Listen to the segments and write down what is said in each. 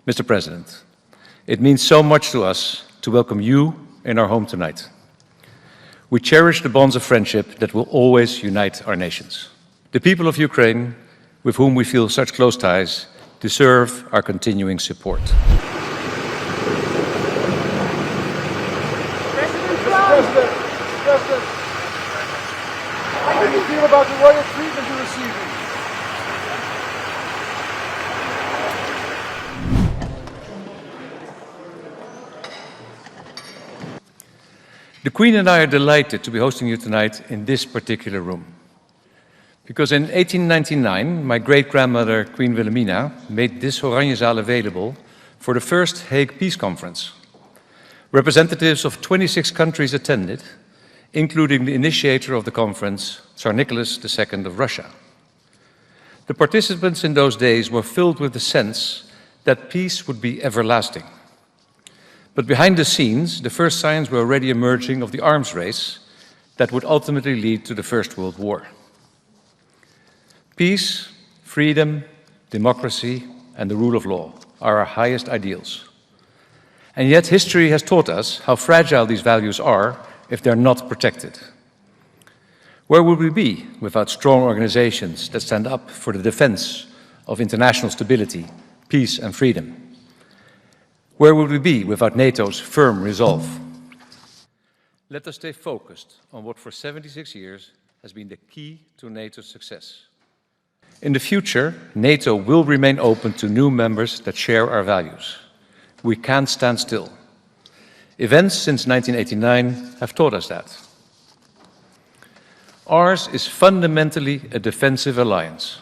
Mr. President, it means so much to us to welcome you in our home tonight. We cherish the bonds of friendship that will always unite our nations. The people of Ukraine, with whom we feel such close ties, deserve our continuing support. President, how do you feel about the royal treatment you're receiving? The Queen and I are delighted to be hosting you tonight in this particular room. Because in 1899, my great-grandmother, Queen Wilhelmina, made this Oranjezaal available for the first Hague Peace Conference. Representatives of 26 countries attended, including the initiator of the conference, Tsar Nicholas II of Russia. The participants in those days were filled with the sense that peace would be everlasting. But behind the scenes, the first signs were already emerging of the arms race that would ultimately lead to the First World War. Peace, freedom, democracy, and the rule of law are our highest ideals. And yet history has taught us how fragile these values are if they're not protected. Where would we be without strong organizations that stand up for the defense of international stability, peace, and freedom? Where would we be without NATO's firm resolve? Let us stay focused on what for 76 years has been the key to NATO's success. In the future, NATO will remain open to new members that share our values. We can't stand still. Events since 1989 have taught us that. Ours is fundamentally a defensive alliance.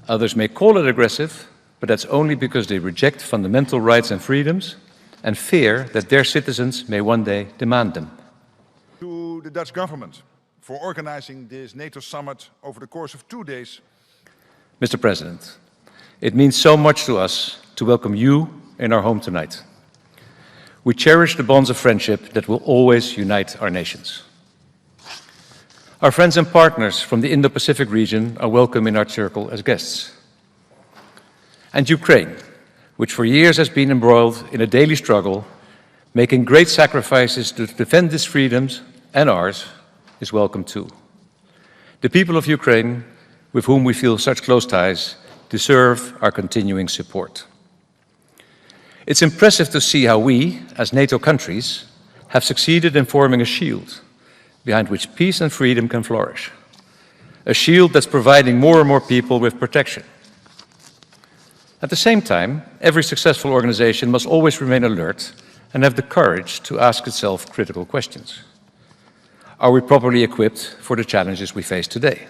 Others may call it aggressive, but that's only because they reject fundamental rights and freedoms and fear that their citizens may one day demand them. To the Dutch government for organizing this NATO summit over the course of 2 days. Mr. President, it means so much to us to welcome you in our home tonight. We cherish the bonds of friendship that will always unite our nations. Our friends and partners from the Indo-Pacific region are welcome in our circle as guests. And Ukraine, which for years has been embroiled in a daily struggle, making great sacrifices to defend its freedoms and ours, is welcome too. The people of Ukraine, with whom we feel such close ties, deserve our continuing support. It's impressive to see how we, as NATO countries, have succeeded in forming a shield behind which peace and freedom can flourish. A shield that's providing more and more people with protection. At the same time, every successful organization must always remain alert and have the courage to ask itself critical questions. Are we properly equipped for the challenges we face today?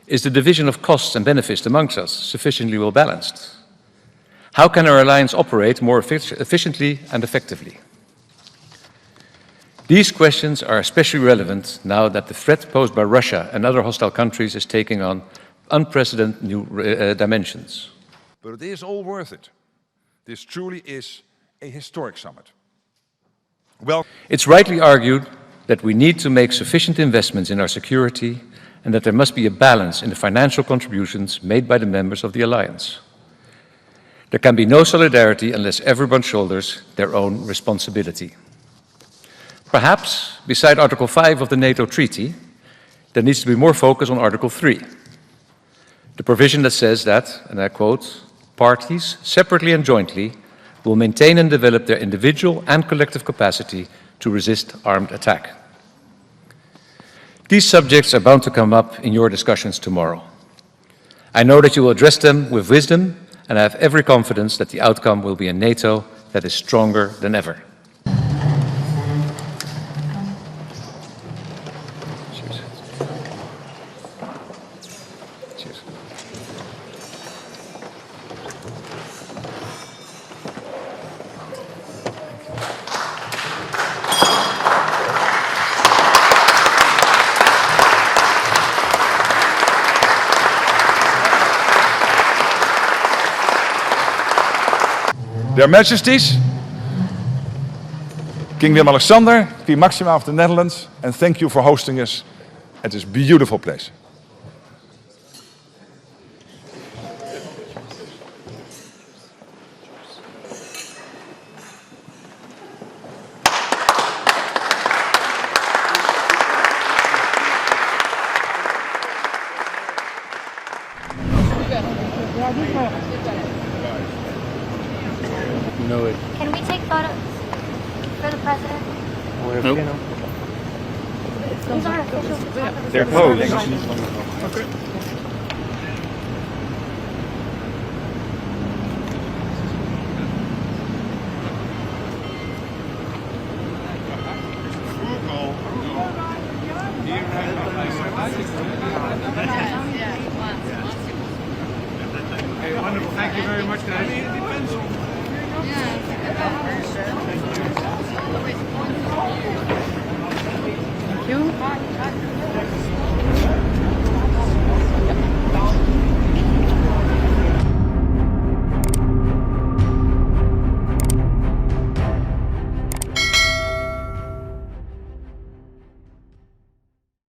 Is the division of costs and benefits amongst us sufficiently well balanced? How can our alliance operate more efficiently and effectively? These questions are especially relevant now that the threat posed by Russia and other hostile countries is taking on unprecedented new dimensions. But it is all worth it. This truly is a historic summit. Well, it's rightly argued that we need to make sufficient investments in our security and that there must be a balance in the financial contributions made by the members of the alliance. There can be no solidarity unless everyone shoulders their own responsibility. Perhaps, beside Article 5 of the NATO Treaty, there needs to be more focus on Article 3, the provision that says that, and I quote, parties, separately and jointly, will maintain and develop their individual and collective capacity to resist armed attack. These subjects are bound to come up in your discussions tomorrow. I know that you will address them with wisdom, and I have every confidence that the outcome will be a NATO that is stronger than ever. Cheers. Cheers. Their Majesties, King Willem Alexander, Queen Maxima of the Netherlands, and thank you for hosting us at this beautiful place. know it. Can we take photos for the president? Nope. These aren't official photographers. They're posed. Okay, wonderful. Thank you very much, guys. Thank you.